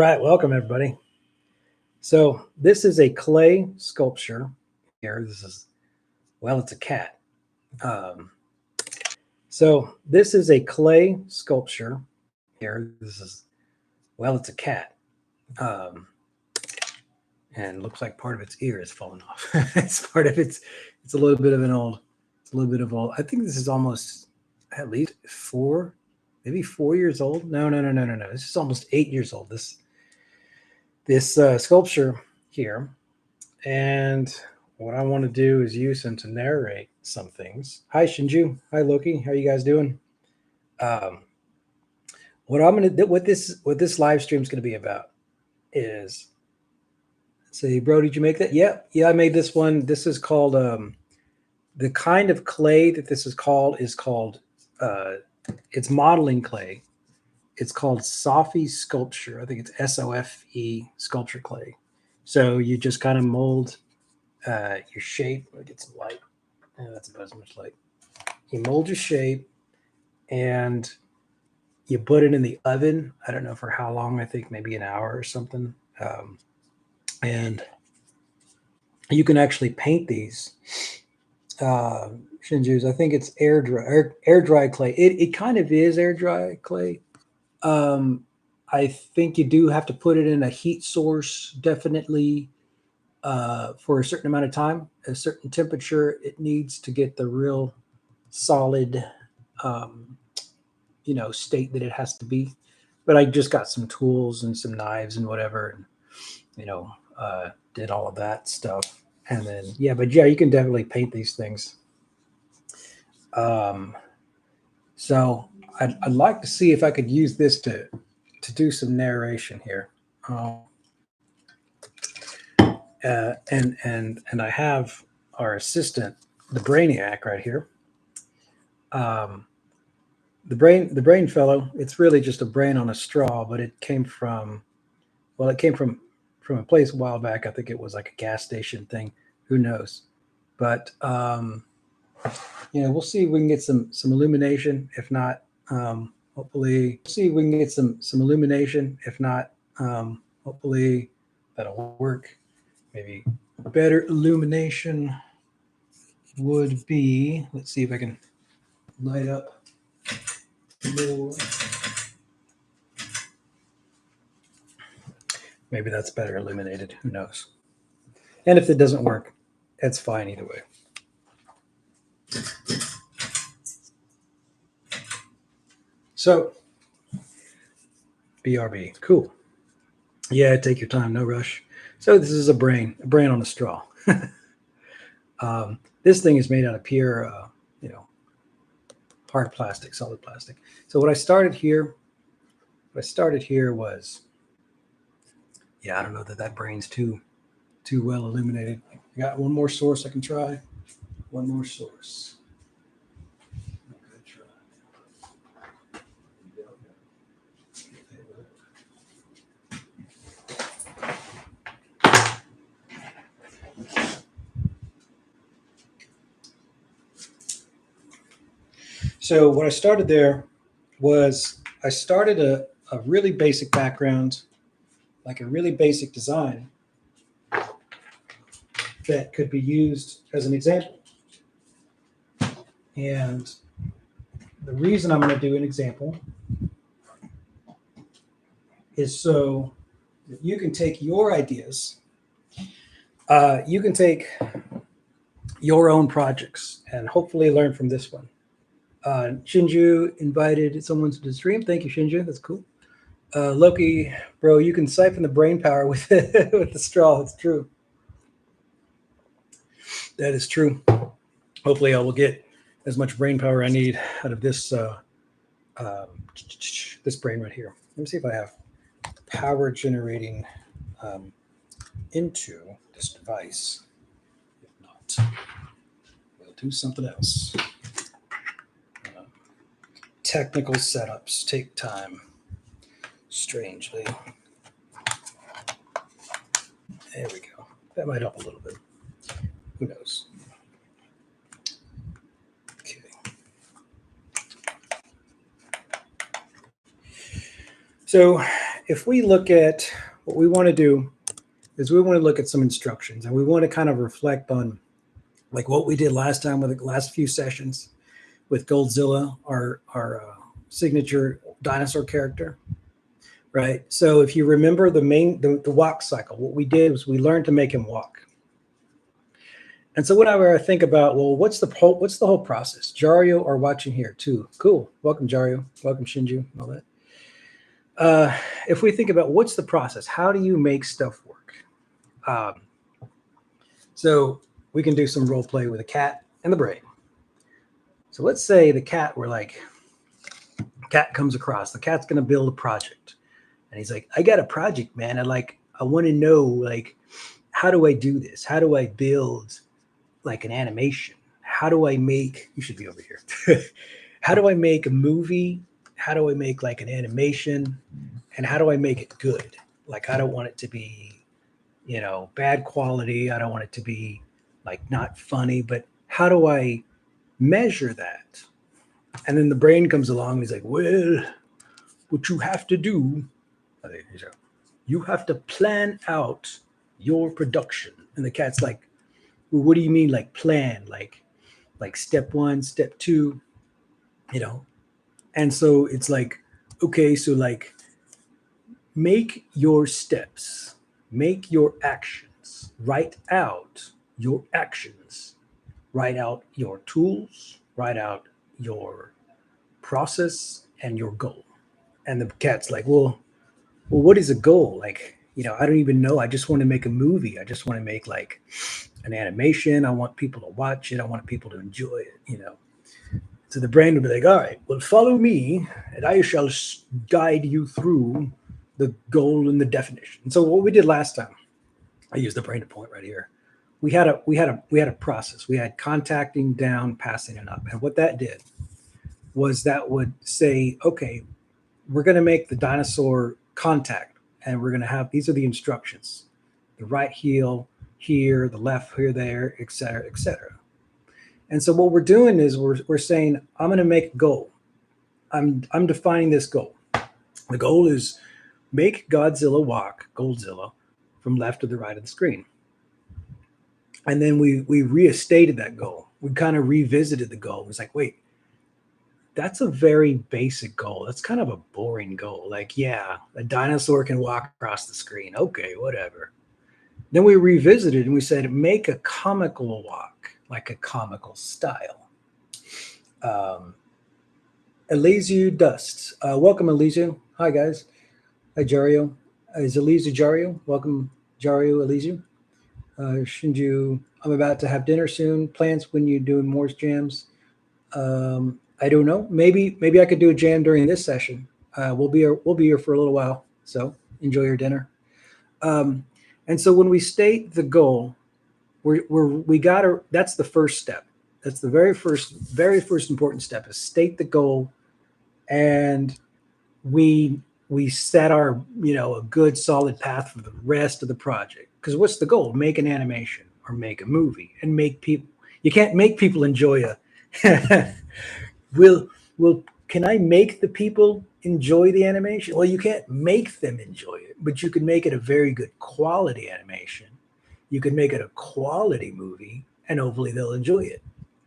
right, welcome everybody. So this is a clay sculpture here. It's a cat. Um, so this is a clay sculpture here. It's a cat. Um, and looks like part of its ear has fallen off. It's a little bit of it's a little bit of old. I think this is almost at least maybe 4 years old. No. This is almost 8 years old. This sculpture here. And what I want to do is use him to narrate some things. Hi, Shinju. Hi, Loki. How are you guys doing? Um, what this live stream is going to be about is say, bro, did you make that? Yeah, I made this one. This is called the kind of clay that this is called uh, it's modeling clay. It's called Sophie sculpture. I think it's SOFE sculpture clay. So you just kind of mold your shape. Let me get some light. That's about as much light. You mold your shape and you put it in the oven. I don't know for how long. I think maybe an hour or something. And you can actually paint these uh, Shinju's. I think it's air dry clay. It kind of is air dry clay. Um, I think you do have to put it in a heat source definitely for a certain amount of time, a certain temperature. It needs to get the real solid um, state that it has to be. But I just got some tools and some knives and whatever, and did all of that stuff. And then yeah, you can definitely paint these things. Um, so I'd like to see if I could use this to do some narration here. And I have our assistant, the Brainiac, right here. Um, the brain fellow. It's really just a brain on a straw, but it came from a place a while back. I think it was like a gas station thing. Who knows? But we'll see if we can get some illumination. If not, hopefully, see if we can get some illumination. If not, hopefully that'll work. Maybe better illumination would be. Let's see if I can light up more. Maybe that's better illuminated. Who knows? And if it doesn't work, it's fine either way. So, BRB, cool. Yeah, take your time, no rush. So this is a brain on a straw. This thing is made out of pure, hard plastic, solid plastic. So what I started here was, yeah, I don't know that brain's too well illuminated. I got one more source I can try. One more source. So what I started there was I started a really basic background, like a really basic design that could be used as an example. And the reason I'm going to do an example is so that you can take your ideas, you can take your own projects and hopefully learn from this one. Shinju invited someone to the stream. Thank you, Shinju. That's cool. Loki, bro, you can siphon the brain power with with the straw. That's true. That is true. Hopefully, I will get as much brain power I need out of uh, this brain right here. Let me see if I have power generating into this device. If not, we'll do something else. Technical setups take time. Strangely. There we go. That might help a little bit. Who knows? Okay. So if we look at what we want to do is we want to look at some instructions, and we want to kind of reflect on like what we did last time with the last few sessions with Goldzilla, our signature dinosaur character, right? So if you remember the walk cycle, what we did was we learned to make him walk. And so whenever I think about, well, what's the whole process? Jario are watching here too. Cool. Welcome, Jario. Welcome, Shinju. And all that. If we think about what's the process, how do you make stuff work? So we can do some role play with a cat and the brain. So let's say the cat, cat comes across. The cat's going to build a project, and he's like, "I got a project, man. I want to know, like, how do I do this? How do I build like an animation? How do I make?" You should be over here. How do I make a movie? How do I make like an animation? And how do I make it good? Like, I don't want it to be, bad quality. I don't want it to be like not funny, but how do I measure that? And then the brain comes along and he's like, well, what you have to do, you have to plan out your production. And the cat's like, well, what do you mean, like plan? Like step one, step two, And so it's like, okay, so like make your steps, make your actions, write out your actions, write out your tools, write out your process and your goal. And the cat's like, well, what is a goal? Like, I don't even know. I just want to make a movie. I just want to make like an animation. I want people to watch it. I want people to enjoy it, So the brain will be like, all right, well, follow me and I shall guide you through the goal and the definition. So what we did last time, I used the brain to point right here. We had a process. We had contacting, down, passing, and up. And what that did was that would say, okay, we're going to make the dinosaur contact, and we're going to have, these are the instructions: the right heel here, the left here, there, et cetera, et cetera. And so what we're doing is we're saying, I'm going to make a goal. I'm defining this goal. The goal is make Godzilla walk, Goldzilla, from left to the right of the screen. And then we restated that goal. We kind of revisited the goal. It was like, wait, that's a very basic goal. That's kind of a boring goal. Like, yeah, a dinosaur can walk across the screen. Okay, whatever. Then we revisited and we said, make a comical walk, like a comical style. Elysiu Dust. Welcome, Elysiu. Hi, guys. Hi, Jario. Is Elysiu Jario? Welcome, Jario, Elysiu. Shinju, I'm about to have dinner soon. Plans when you doing more jams? I don't know. Maybe I could do a jam during this session. We'll be here for a little while. So enjoy your dinner. And so when we state the goal, that's the first step. That's the very first important step, is state the goal, and we set our a good solid path for the rest of the project. Because what's the goal? Make an animation or make a movie and make people. You can't make people enjoy a. will Can I make the people enjoy the animation? Well, you can't make them enjoy it, but you can make it a very good quality animation. You can make it a quality movie, and hopefully they'll enjoy it.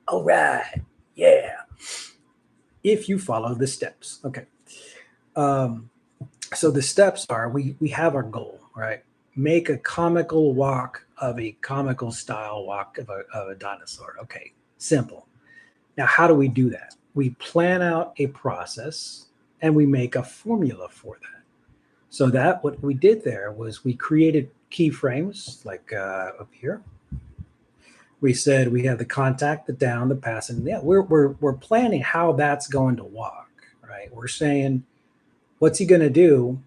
All right, yeah. If you follow the steps, okay. So the steps are: we have our goal, right? Make a comical walk of a comical style walk of a dinosaur. Okay, simple. Now, how do we do that? We plan out a process and we make a formula for that. So that what we did there was we created keyframes like up here. We said we have the contact, the down, the pass, and yeah, we're planning how that's going to walk, right? We're saying, what's he going to do?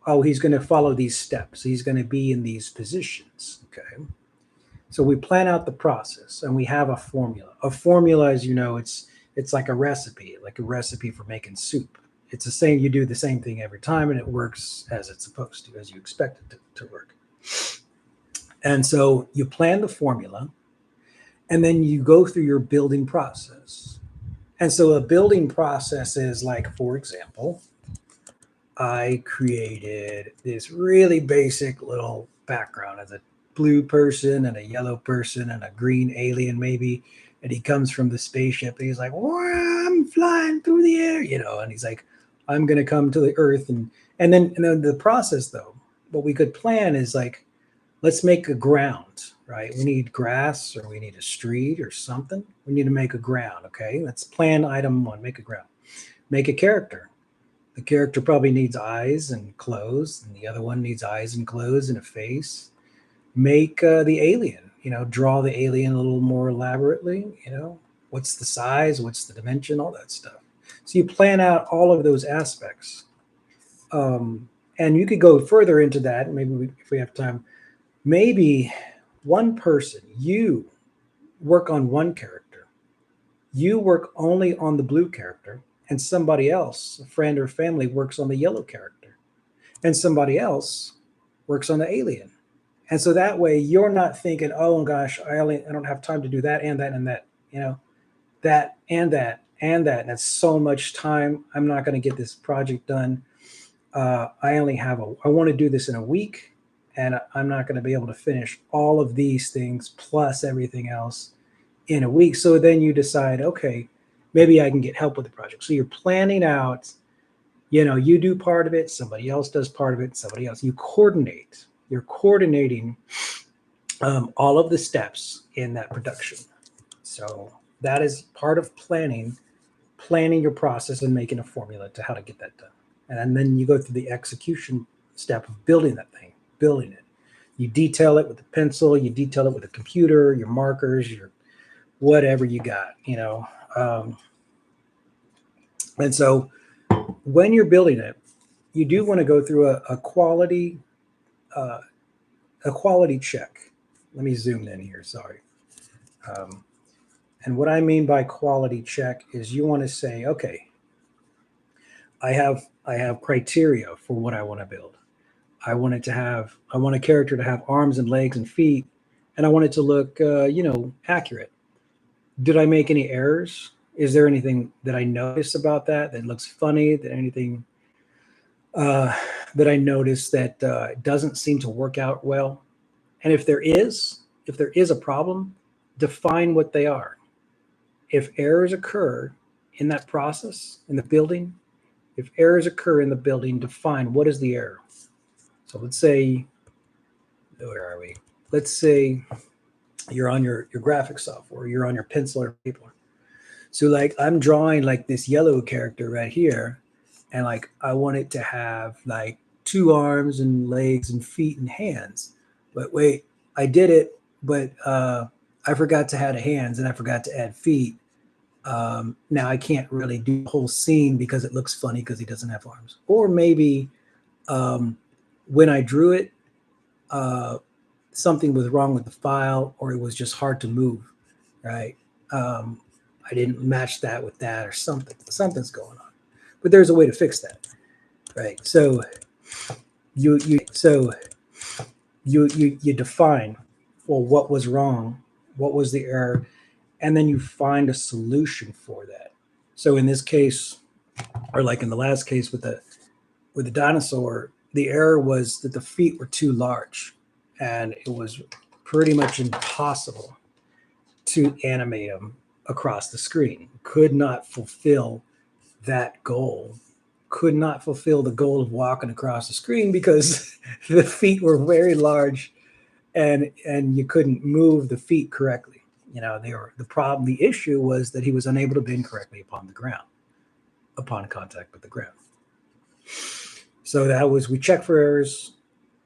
Oh, he's going to follow these steps. He's going to be in these positions. Okay. So we plan out the process and we have a formula. A formula, as you know, it's like a recipe for making soup. It's the same. You do the same thing every time and it works as it's supposed to, as you expect it to work. And so you plan the formula and then you go through your building process. And so a building process is like, for example, I created this really basic little background as a blue person and a yellow person and a green alien maybe, and he comes from the spaceship and he's like, "Wow, I'm flying through the air," and he's like, "I'm gonna come to the Earth," and then the process though, what we could plan is like, let's make a ground, right? We need grass or we need a street or something. We need to make a ground, okay? Let's plan item one, make a ground. Make a character. The character probably needs eyes and clothes, and the other one needs eyes and clothes and a face. Make the alien, draw the alien a little more elaborately, what's the size, what's the dimension, all that stuff. So you plan out all of those aspects. And you could go further into that, maybe if we have time. Maybe one person, you work on one character, you work only on the blue character, and somebody else, a friend or family, works on the yellow character, and somebody else works on the alien. And so that way you're not thinking, oh gosh, I don't have time to do that and that and that, that and that and that. And that's so much time. I'm not going to get this project done. I want to do this in a week, and I'm not going to be able to finish all of these things plus everything else in a week. So then you decide, okay, maybe I can get help with the project. So you're planning out, you do part of it, somebody else does part of it, somebody else. You coordinate. You're coordinating all of the steps in that production. So that is part of planning your process and making a formula to how to get that done. And then you go through the execution step of building that thing, building it. You detail it with a pencil, you detail it with a computer, your markers, your whatever you got, and so when you're building it, you do want to go through uh, a quality check. Let me zoom in here. Sorry. Um, and what I mean by quality check is you want to say, okay, I have criteria for what I want to build. I want a character to have arms and legs and feet, and I want it to look, accurate. Did I make any errors? Is there anything that I notice about that looks funny? That anything uh, that I notice that doesn't seem to work out well? And if there is a problem, define what they are. If errors occur in that process in the building, if errors occur in the building, define what is the error. So let's say, where are we? Let's say you're on your graphic software, you're on your pencil or paper. So like I'm drawing like this yellow character right here, and like I want it to have like two arms and legs and feet and hands. But wait, I did it, but I forgot to add hands and I forgot to add feet. Now I can't really do the whole scene because it looks funny because he doesn't have arms. Or maybe um, when I drew it, uh, something was wrong with the file, or it was just hard to move, right? Um, I didn't match that with that, or something. Something's going on, but there's a way to fix that, right? So so you define, well, what was wrong, what was the error, and then you find a solution for that. So in this case, or like in the last case with the dinosaur, the error was that the feet were too large, and it was pretty much impossible to animate them across the screen. Could not fulfill that goal. Could not fulfill the goal of walking across the screen because the feet were very large, and you couldn't move the feet correctly. They were the problem. The issue was that he was unable to bend correctly upon the ground, upon contact with the ground. So that was, we checked for errors.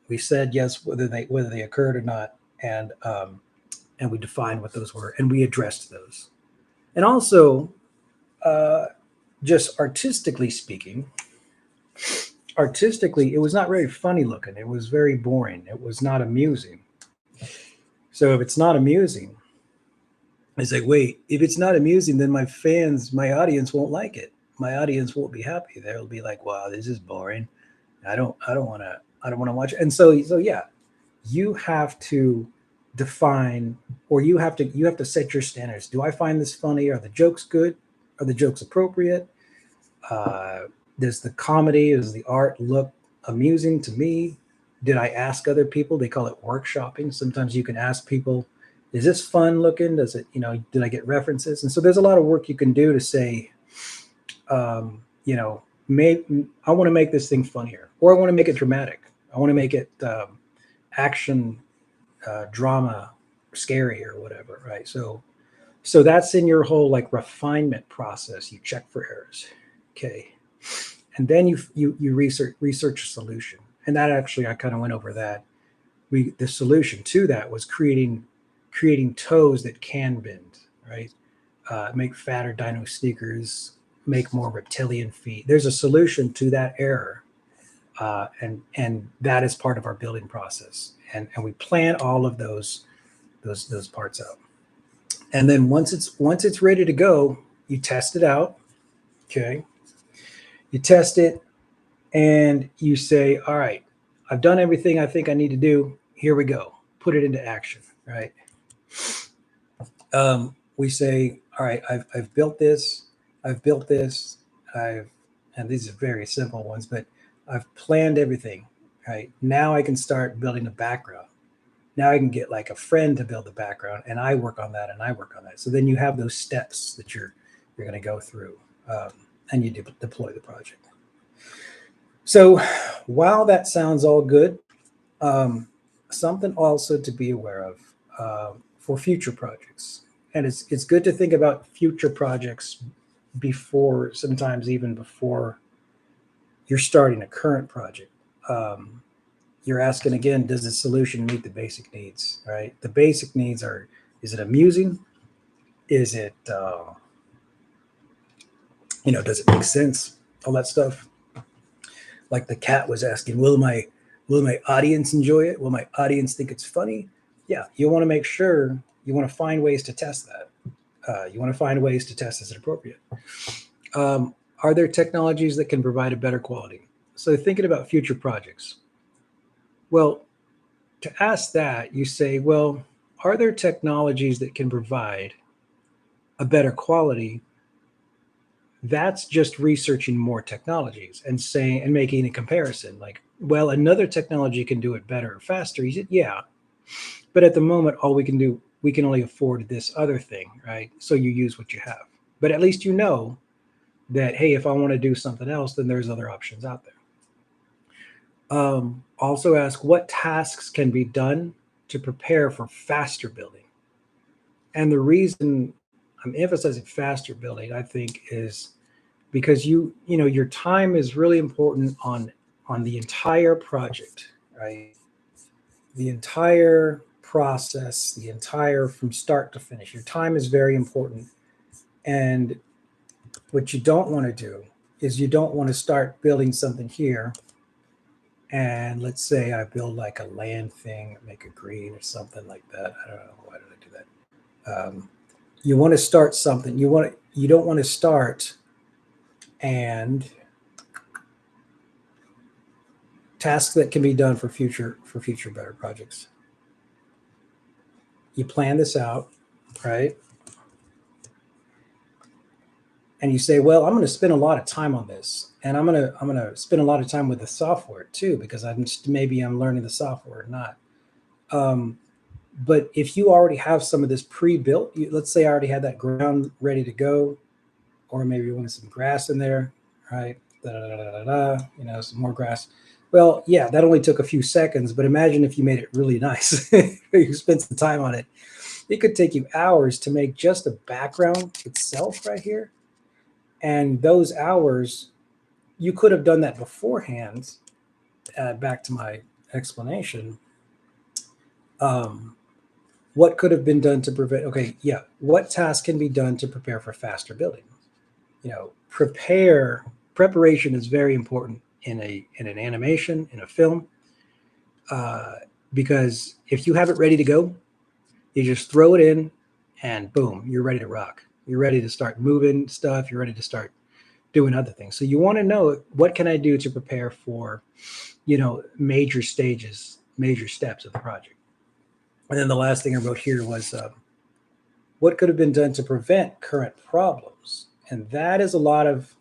We said yes whether they occurred or not, and we defined what those were, and we addressed those. And also, uh, just artistically, it was not very funny looking. It was very boring. It was not amusing. So if it's not amusing, it's like, wait, if it's not amusing, then my audience won't like it. My audience won't be happy. They'll be like, wow, this is boring. I don't want to watch it. And so yeah, you have to define, or you have to set your standards. Do I find this funny? Are the jokes good? Are the jokes appropriate? Does the comedy, does the art look amusing to me? Did I ask other people? They call it workshopping. Sometimes you can ask people, is this fun looking? Does it, did I get references? And so there's a lot of work you can do to say, you know, I want to make this thing funnier, or I want to make it dramatic. I want to make it action, drama, scary, or whatever, right? So that's in your whole like refinement process. You check for errors, okay, and then you research a solution. And that actually I kind of went over that. The solution to that was creating toes that can bend, right? Make fatter dino sneakers, make more reptilian feet. There's a solution to that error, and that is part of our building process. And we plan all of those parts out. And then once it's ready to go, you test it out. Okay, you test it, and you say, all right, I've done everything I think I need to do. Here we go. Put it into action, right? We say, all right, I've built this. I've built this. And these are very simple ones, but I've planned everything, right? Now I can start building a background. Now I can get like a friend to build the background, and I work on that, and I work on that. So then you have those steps that you're going to go through, and you deploy the project. So while that sounds all good, something also to be aware of for future projects, and it's good to think about future projects before, sometimes even before you're starting a current project. You're asking again, does the solution meet the basic needs? Right, the basic needs are: is it amusing? Is it does it make sense? All that stuff. Like the cat was asking, will my audience enjoy it? Will my audience think it's funny? Yeah, you want to make sure, you want to find ways to test that. You want to find ways to test, is it appropriate? Are there technologies that can provide a better quality? So thinking about future projects. Well, to ask that, you say, well, are there technologies that can provide a better quality? That's just researching more technologies and saying and making a comparison. Like, well, another technology can do it better or faster. He said, yeah, but at the moment, all we can do, we can only afford this other thing, right? So you use what you have. But at least you know that, hey, if I want to do something else, then there's other options out there. Also ask what tasks can be done to prepare for faster building. And the reason I'm emphasizing faster building, I think, is because your time is really important on the entire project, right? The entire process, the entire from start to finish. Your time is very important. And what you don't want to do is you don't want to start building something here. And let's say I build like a land thing, make it green or something like that. I don't know. Why did I do that? You want to start something. You don't want to start and tasks that can be done for future better projects. You plan this out, right? And you say, well, I'm going to spend a lot of time on this, and I'm going to spend a lot of time with the software too, because maybe I'm learning the software or not. But if you already have some of this pre-built, let's say I already had that ground ready to go, or maybe you wanted some grass in there, right? Da, da, da, da, da, some more grass. Well, yeah, that only took a few seconds, but imagine if you made it really nice. You spent some time on it. It could take you hours to make just a background itself right here. And those hours, you could have done that beforehand. Back to my explanation. What could have been done to prevent? Okay, yeah. What tasks can be done to prepare for faster building? Preparation is very important in an animation, in a film, because if you have it ready to go, you just throw it in, and boom, you're ready to rock. You're ready to start moving stuff. You're ready to start doing other things. So you want to know, what can I do to prepare for, major stages, major steps of the project. And then the last thing I wrote here was, what could have been done to prevent current problems? And that is a lot of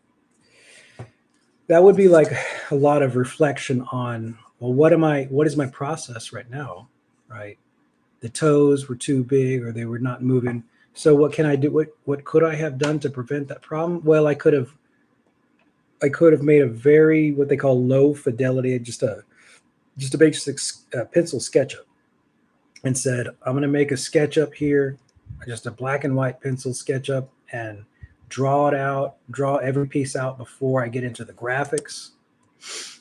that would be like a lot of reflection on, well, what is my process right now, right? The toes were too big or they were not moving. So what can I do? What could I have done to prevent that problem? Well, I could have made a very what they call low fidelity, just a basic pencil SketchUp, and said I'm going to make a SketchUp here, just a black and white pencil SketchUp, and draw it out, draw every piece out before I get into the graphics,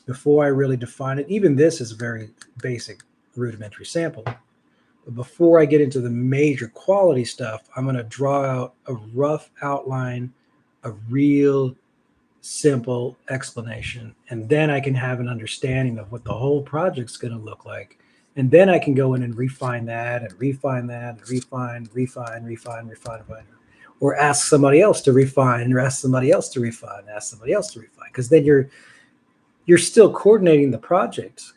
before I really define it. Even this is a very basic rudimentary sample. But before I get into the major quality stuff, I'm going to draw out a rough outline, a real simple explanation. And then I can have an understanding of what the whole project's going to look like. And then I can go in and refine that and refine that and refine, or ask somebody else to refine, or ask somebody else to refine, ask somebody else to refine. Because then you're still coordinating the project,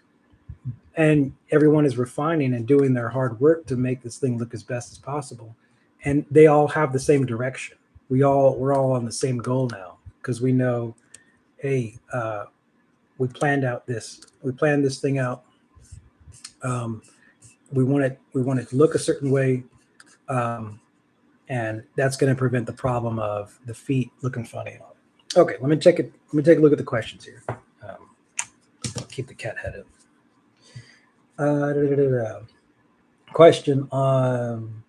and everyone is refining and doing their hard work to make this thing look as best as possible, and they all have the same direction. We're all on the same goal now, because we know, hey, we planned this thing out. um, we want it to look a certain way, um, and that's going to prevent the problem of the feet looking funny and all that. Okay, let me take a look at the questions here. I'll keep the cat headed. Da, da, da, da. Question on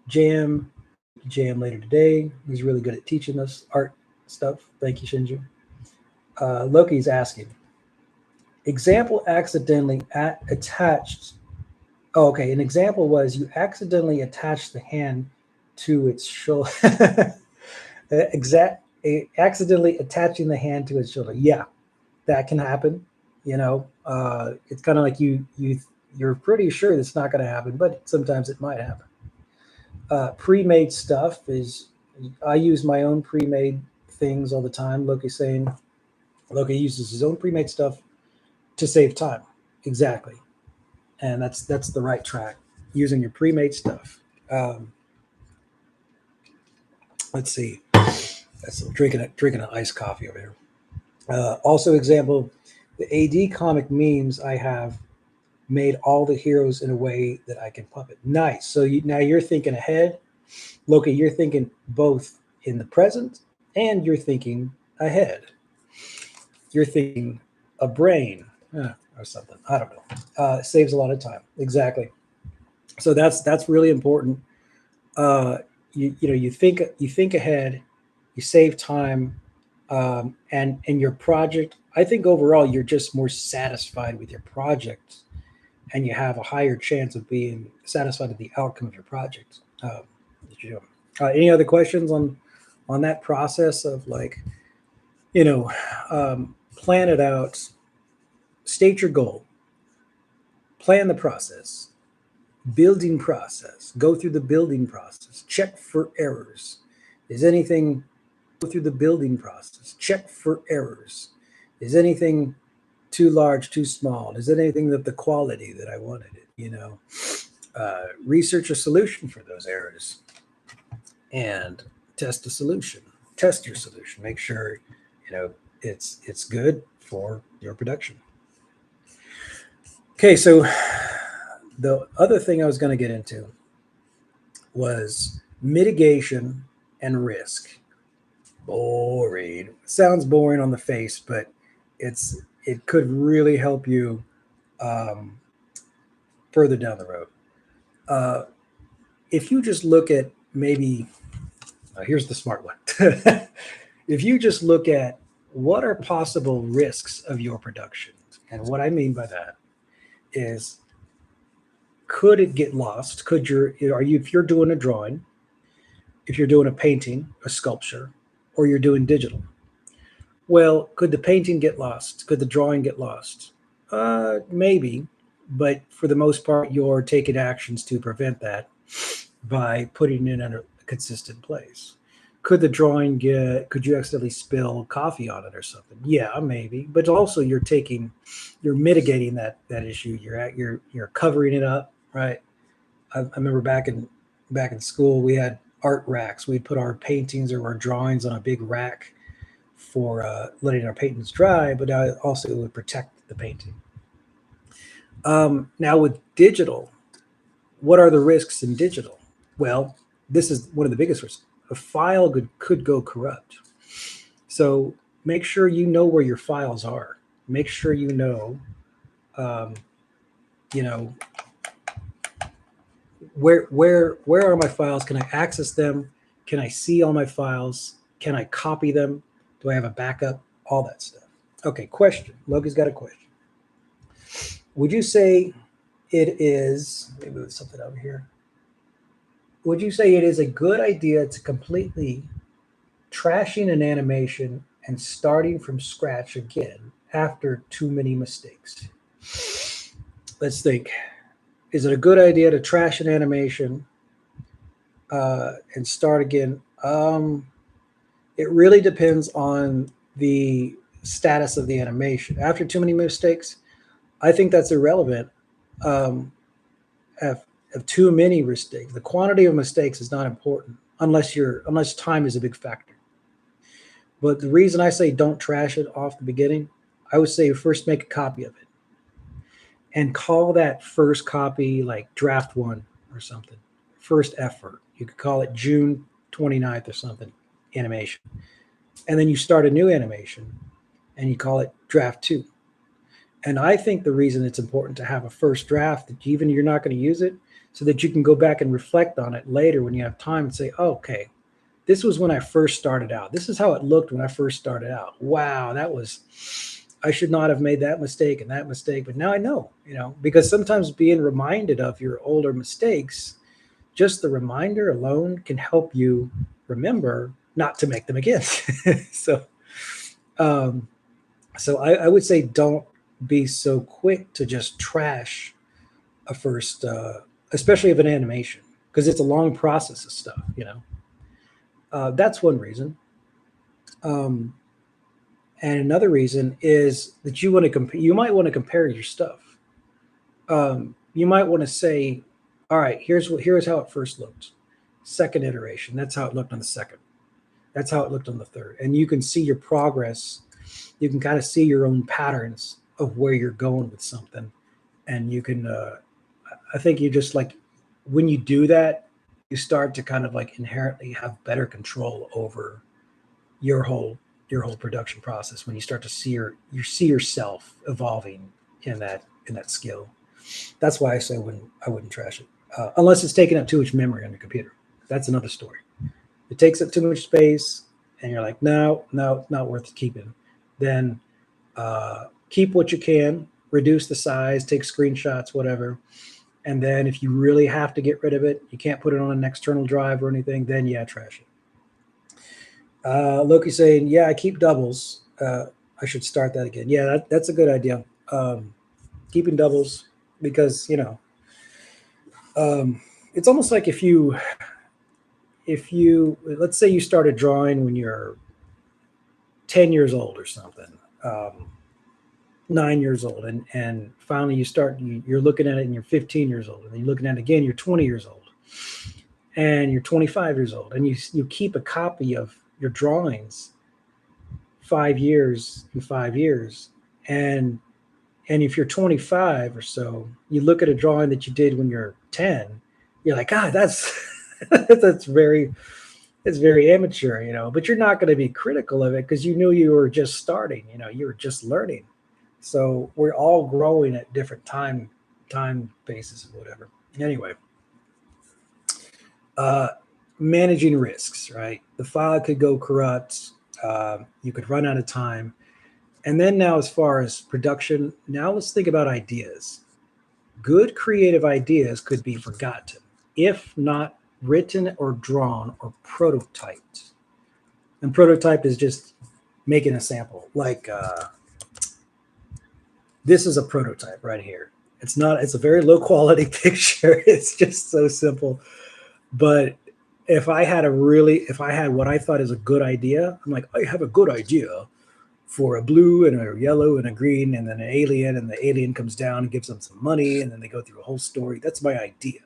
Jam. Meet Jam later today. He's really good at teaching us art stuff. Thank you, Shinju. Loki's asking. Example accidentally attached. Oh, okay. An example was you accidentally attached the hand to its shoulder. Accidentally attaching the hand to its shoulder. Yeah, that can happen. It's kind of like you're pretty sure it's not going to happen, but sometimes it might happen. Pre-made stuff is, I use my own pre-made things all the time. Loki uses his own pre-made stuff to save time. Exactly, and that's the right track. Using your pre-made stuff. Um, let's see. That's drinking an iced coffee over here. Also, example, the AD comic memes I have made all the heroes in a way that I can puppet. Nice. So now you're thinking ahead, Loki. You're thinking both in the present and you're thinking ahead. You're thinking a brain, or something. I don't know. It saves a lot of time. Exactly. So that's really important. You think ahead, you save time, and your project. I think overall you're just more satisfied with your project, and you have a higher chance of being satisfied with the outcome of your project. That you're doing. Any other questions on that process of, like, you know plan it out, state your goal, plan the process, building process, go through the building process, check for errors. Is anything Go through the building process, check for errors. Is anything too large, too small? Is it anything that the quality that I wanted it? Research a solution for those errors and test a solution. Test your solution. Make sure it's good for your production. Okay, so the other thing I was going to get into was mitigation and risk. Boring. Sounds boring on the face, but it could really help you, um, further down the road. Uh, if you just look at, maybe, here's the smart one. If you just look at what are possible risks of your production, and what I mean by that is, could it get lost? If you're doing a drawing, if you're doing a painting, a sculpture, or you're doing digital, well, could the painting get lost? Could the drawing get lost? Maybe, but for the most part, you're taking actions to prevent that by putting it in a consistent place. Could you accidentally spill coffee on it or something? Yeah, maybe, but also you're mitigating that issue. You're covering it up, right? I remember back in school, we had art racks. We'd put our paintings or our drawings on a big rack, for letting our paintings dry, but also it would protect the painting. Now with digital, what are the risks in digital? Well, this is one of the biggest risks. A file could go corrupt. So make sure you know where your files are. Make sure um, you know, where are my files? Can I access them? Can I see all my files? Can I copy them? Do I have a backup? All that stuff. Okay, question. Logan's got a question. Would you say it is? Let me move something over here. Would you say it is a good idea to completely trashing an animation and starting from scratch again after too many mistakes? Let's think. Is it a good idea to trash an animation and start again? It really depends on the status of the animation. After too many mistakes, I think that's irrelevant. Um, of, of too many mistakes, the quantity of mistakes is not important unless time is a big factor. But the reason I say don't trash it off the beginning, I would say first make a copy of it and call that first copy like draft one or something. First effort. You could call it June 29th or something animation. And then you start a new animation and you call it draft two. And I think the reason it's important to have a first draft that even you're not going to use it, so that you can go back and reflect on it later when you have time and say, oh, okay, this was when I first started out. This is how it looked when I first started out. Wow, I should not have made that mistake and that mistake, but now I know, because sometimes being reminded of your older mistakes, just the reminder alone can help you remember not to make them again. so, um, so I would say don't be so quick to just trash a first, especially of an animation, because it's a long process of stuff. That's one reason. Um, and another reason is that you want to you might want to compare your stuff. You might want to say, all right, here's how it first looked. Second iteration, that's how it looked on the second. That's how it looked on the third. And you can see your progress. You can kind of see your own patterns of where you're going with something. And you can, I think you just like, when you do that, you start to kind of like inherently have better control over your whole production process when you start to see you see yourself evolving in that skill. That's why I wouldn't trash it unless it's taking up too much memory on your computer. That's another story. It takes up too much space, and you're like, no, not worth keeping. Then keep what you can, reduce the size, take screenshots, whatever. And then if you really have to get rid of it, you can't put it on an external drive or anything, then yeah, trash it. Loki saying, yeah, I keep doubles. I should start that again. Yeah, that's a good idea. Keeping doubles because, it's almost like if you let's say you started drawing when you're 10 years old or something, 9 years old, and finally you're looking at it and you're 15 years old, and then you're looking at it again, you're 20 years old, and you're 25 years old, and you keep a copy of your drawings 5 years and 5 years, and if you're 25 or so, you look at a drawing that you did when you're 10, you're like, God, that's that's very it's very amateur, but you're not going to be critical of it because you knew you were just starting, you were just learning. So we're all growing at different time bases or whatever. Anyway, uh, managing risks, right? The file could go corrupt. You could run out of time. And then now, as far as production, now let's think about ideas. Good creative ideas could be forgotten if not written or drawn or prototyped. And prototype is just making a sample. Like this is a prototype right here. It's a very low quality picture. It's just so simple. But if I had what I thought is a good idea, I'm like, I have a good idea for a blue and a yellow and a green, and then an alien, and the alien comes down and gives them some money, and then they go through a whole story. That's my idea.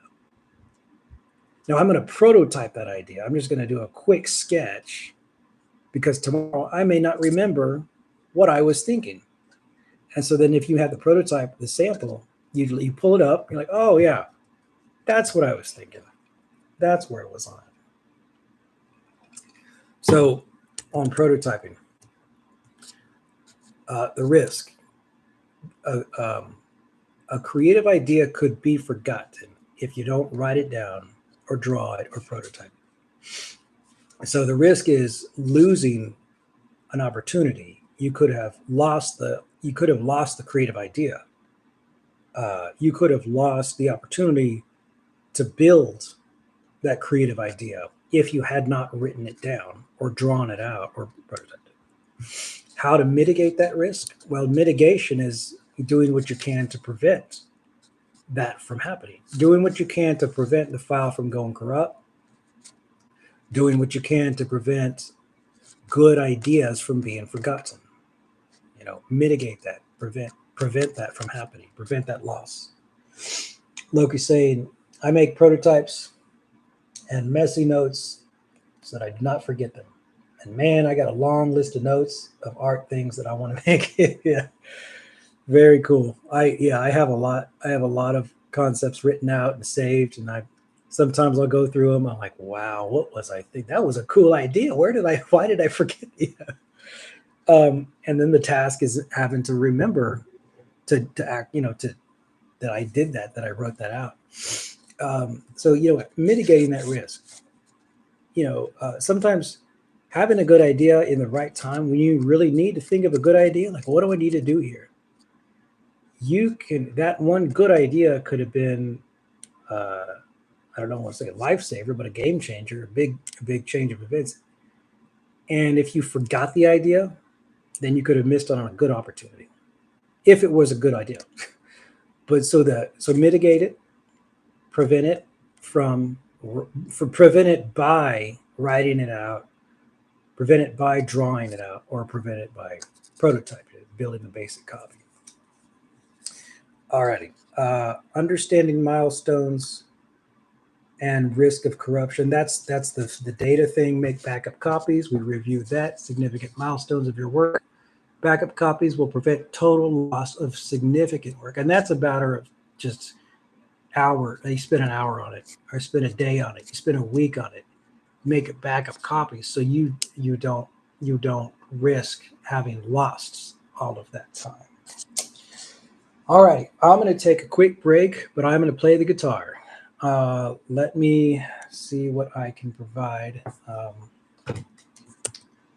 Now I'm going to prototype that idea. I'm just going to do a quick sketch because tomorrow I may not remember what I was thinking. And so then if you have the prototype, the sample, you pull it up, you're like, oh yeah, that's what I was thinking. That's where it was on. So on prototyping, the risk, uh, um, a creative idea could be forgotten if you don't write it down or draw it or prototype it. So the risk is losing an opportunity. You could have lost the creative idea. You could have lost the opportunity to build that creative idea if you had not written it down or drawn it out or prototyped it. How to mitigate that risk? Well, mitigation is doing what you can to prevent that from happening, doing what you can to prevent the file from going corrupt, doing what you can to prevent good ideas from being forgotten. Mitigate that, prevent that from happening, prevent that loss. Loki's saying, I make prototypes and messy notes so that I do not forget them. And man, I got a long list of notes of art things that I want to make. Yeah, very cool. I have a lot. I have a lot of concepts written out and saved, and I sometimes I'll go through them. I'm like, wow, what was I think? That was a cool idea. Why did I forget? Yeah. And then the task is having to remember to act, to that I did that I wrote that out. So mitigating that risk. Sometimes having a good idea in the right time when you really need to think of a good idea, like what do I need to do here? That one good idea could have been, I don't know, I want to say a lifesaver, but a game changer, a big change of events. And if you forgot the idea, then you could have missed on a good opportunity if it was a good idea. But so mitigate it, prevent it prevent it by writing it out, prevent it by drawing it out, or prevent it by prototyping it, building the basic copy. Alrighty. Understanding milestones and risk of corruption. That's the data thing. Make backup copies. We reviewed that. Significant milestones of your work. Backup copies will prevent total loss of significant work, and that's a matter of just hour. You spend an hour on it, or spend a day on it. You spend a week on it. Make it backup copies so you don't risk having lost all of that time. All right, I'm going to take a quick break, but I'm going to play the guitar. Let me see what I can provide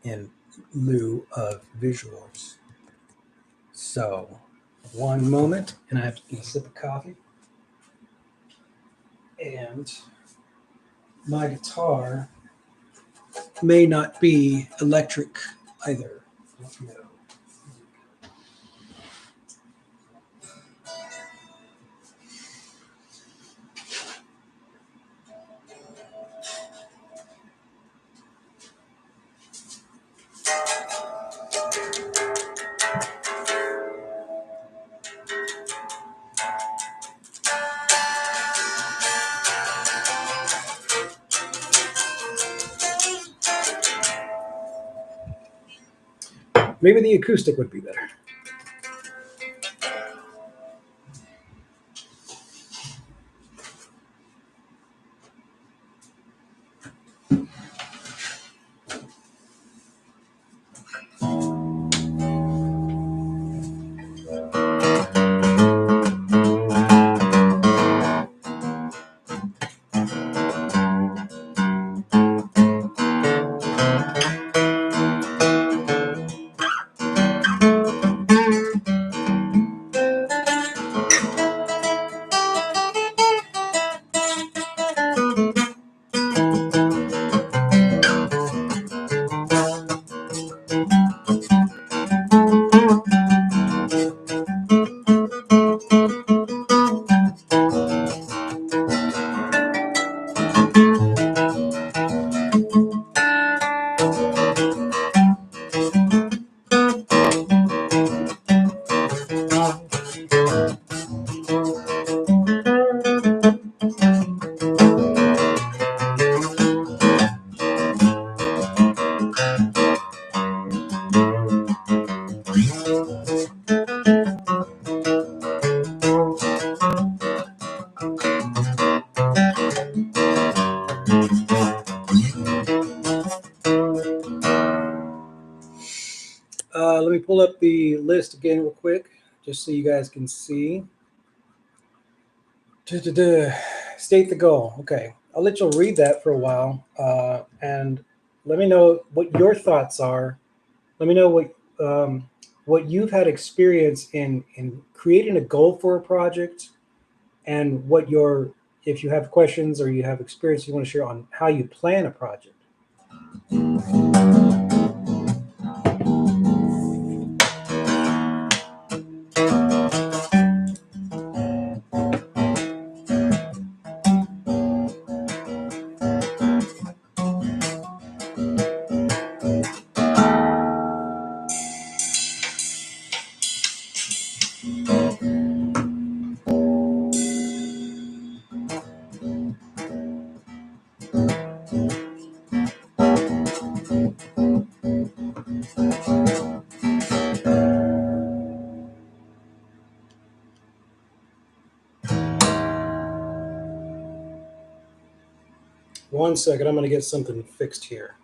in lieu of visuals. So, one moment, and I have to get a sip of coffee. And my guitar may not be electric either. No. Maybe the acoustic would be better. Let me pull up the list again real quick, just so you guys can see. State the goal. Okay, I'll let you read that for a while, and let me know what your thoughts are. Let me know what you've had experience in creating a goal for a project, and what your, if you have questions or you have experience you want to share on how you plan a project. One second, I'm going to get something fixed here.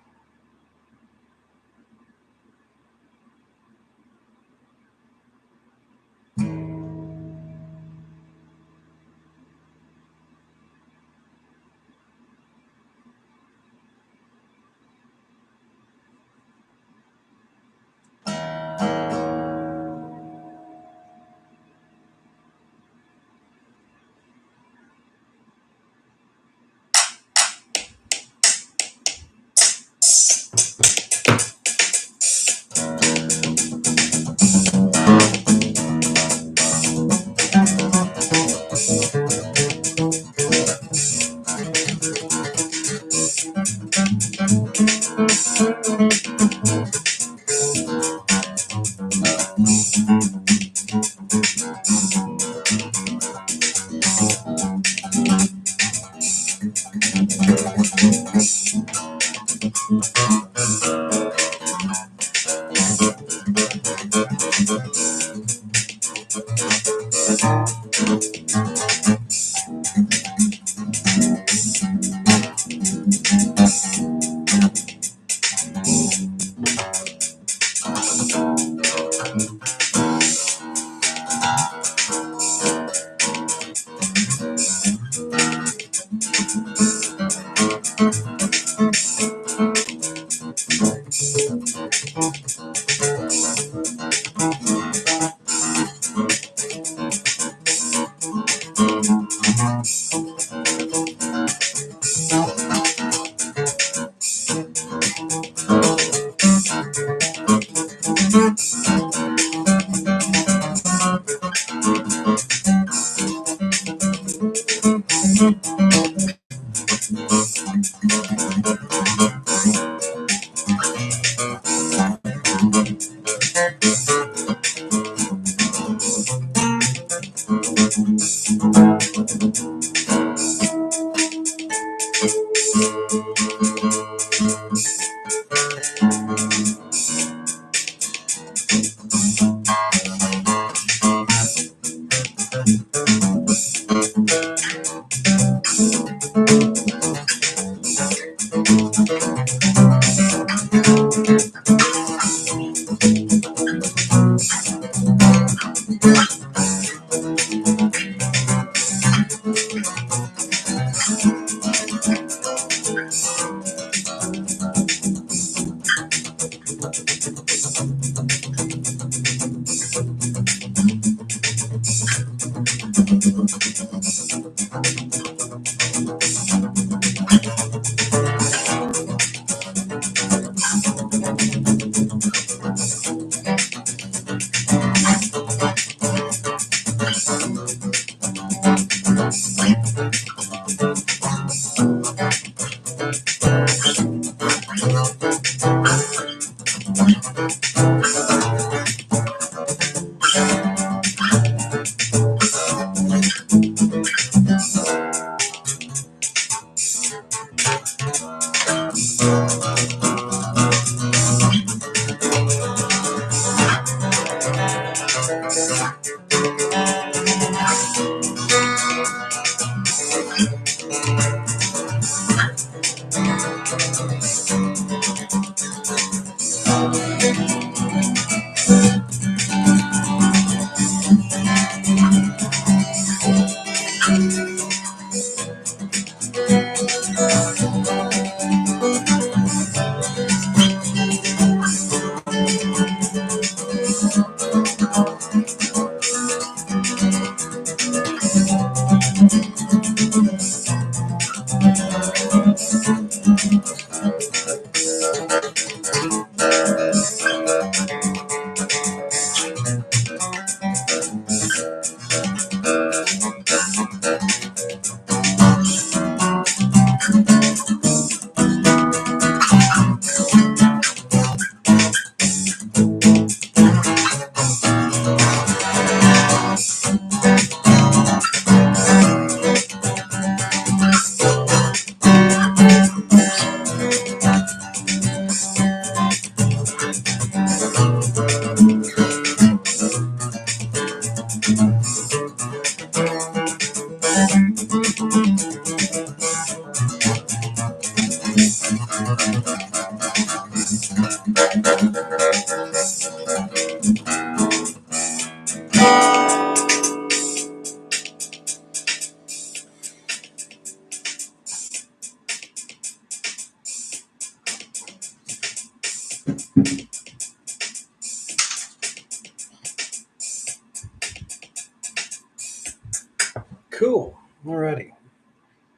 Cool. Alrighty.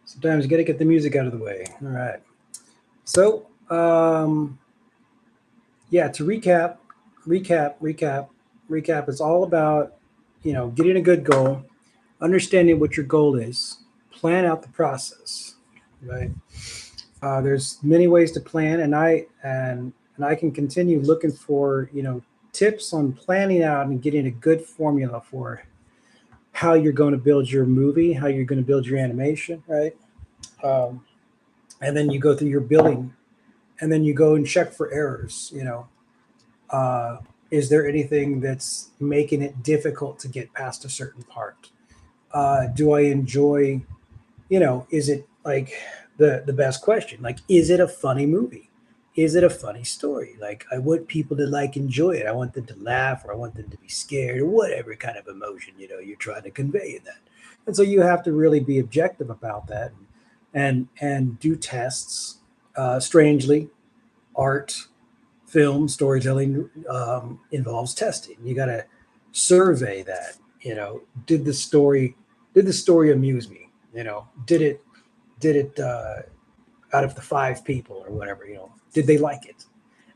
Sometimes you got to get the music out of the way. All right. So, yeah, to recap, it's all about, getting a good goal, understanding what your goal is, plan out the process, right? There's many ways to plan, and I can continue looking for, tips on planning out and getting a good formula for how you're going to build your movie, how you're going to build your animation, right? Um, and then you go through your building, and then you go and check for errors. Uh, is there anything that's making it difficult to get past a certain part? Do I enjoy, is it like the best question? Like, is it a funny movie? Is it a funny story? Like, I want people to like enjoy it. I want them to laugh, or I want them to be scared, or whatever kind of emotion you're trying to convey in that. And so you have to really be objective about that, and do tests. Strangely, art, film, storytelling involves testing. You got to survey that. Did the story amuse me? Did it out of the five people or whatever? Did they like it?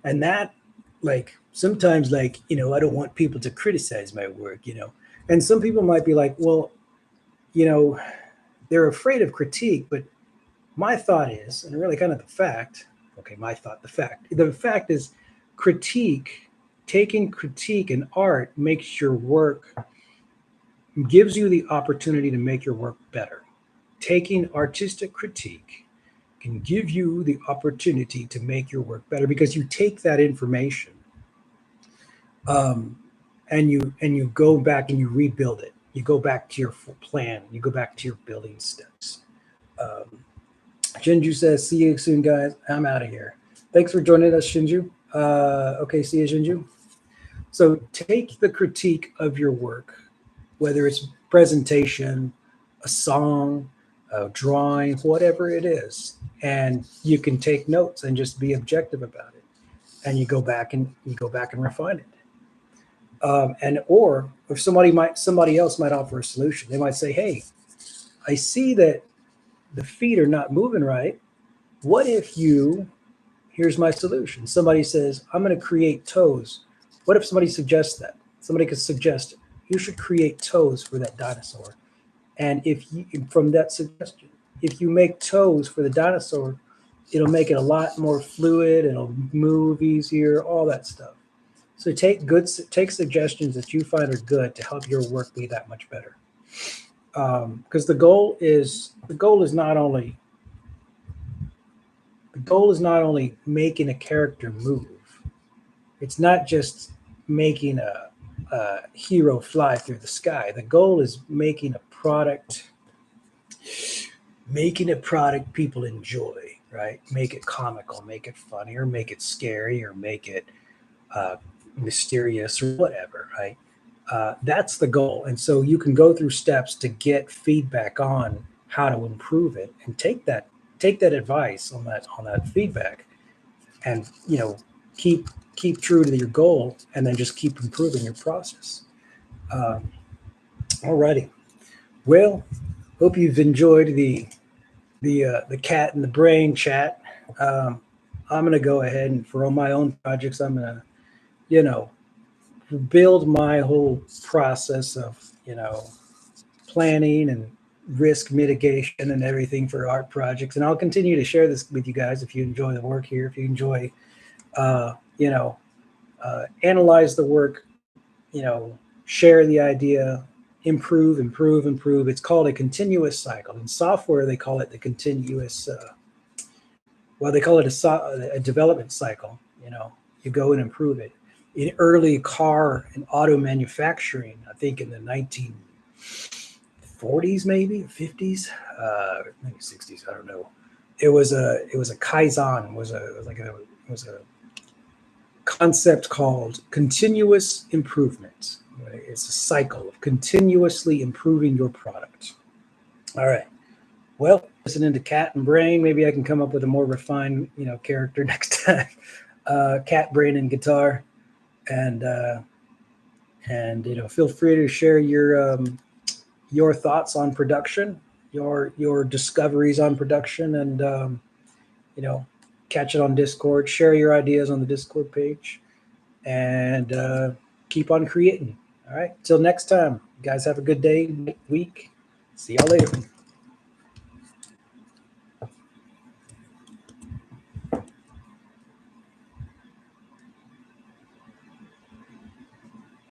And that, like, sometimes, like, I don't want people to criticize my work. And some people might be like, well, you know, they're afraid of critique, but my thought is, and really kind of the fact, okay, my thought, the fact is critique, taking critique in art makes your work, gives you the opportunity to make your work better. Taking artistic critique can give you the opportunity to make your work better because you take that information, um, and you go back and you rebuild it. You go back to your plan. You go back to your building steps. Um, Shinju says, "See you soon, guys. I'm out of here. Thanks for joining us, Shinju. Okay, see you, Shinju. So take the critique of your work, whether it's presentation, a song, a drawing, whatever it is, and you can take notes and just be objective about it. And you go back and refine it. And or if somebody else might offer a solution. They might say, "Hey, I see that the feet are not moving right. What if you Here's my solution." Somebody says, "I'm going to create toes." What if somebody suggests that? Somebody could suggest, you should create toes for that dinosaur. And from that suggestion, if you make toes for the dinosaur, it'll make it a lot more fluid. It'll move easier, all that stuff. So take suggestions that you find are good to help your work be that much better. Because the goal is not only making a character move. It's not just making a hero fly through the sky. The goal is making a product people enjoy, right? Make it comical, make it funny, or make it scary, or make it uh, mysterious, or whatever, right? That's the goal. And so you can go through steps to get feedback on how to improve it, and take that advice on that feedback, and keep keep true to your goal, and then just keep improving your process. Um, Alrighty. Well, hope you've enjoyed the cat and the brain chat. I'm gonna go ahead and for all my own projects, I'm gonna, you know, build my whole process of, planning and risk mitigation and everything for art projects. And I'll continue to share this with you guys if you enjoy the work here, if you enjoy, uh, you know, analyze the work, share the idea, improve, improve, improve. It's called a continuous cycle. In software, they call it the continuous, they call it a development cycle. You go and improve it. In early car and auto manufacturing, I think in the 1940s, maybe 50s, maybe 60s, I don't know. It was a Kaizen, was a concept called continuous improvement. It's a cycle of continuously improving your product. All right. Well, listening to Cat and Brain, maybe I can come up with a more refined, character next time. Cat, Brain, and Guitar, and feel free to share your thoughts on production, your discoveries on production, and catch it on Discord. Share your ideas on the Discord page, and keep on creating. All right. Till next time, you guys have a good day, week. See y'all later.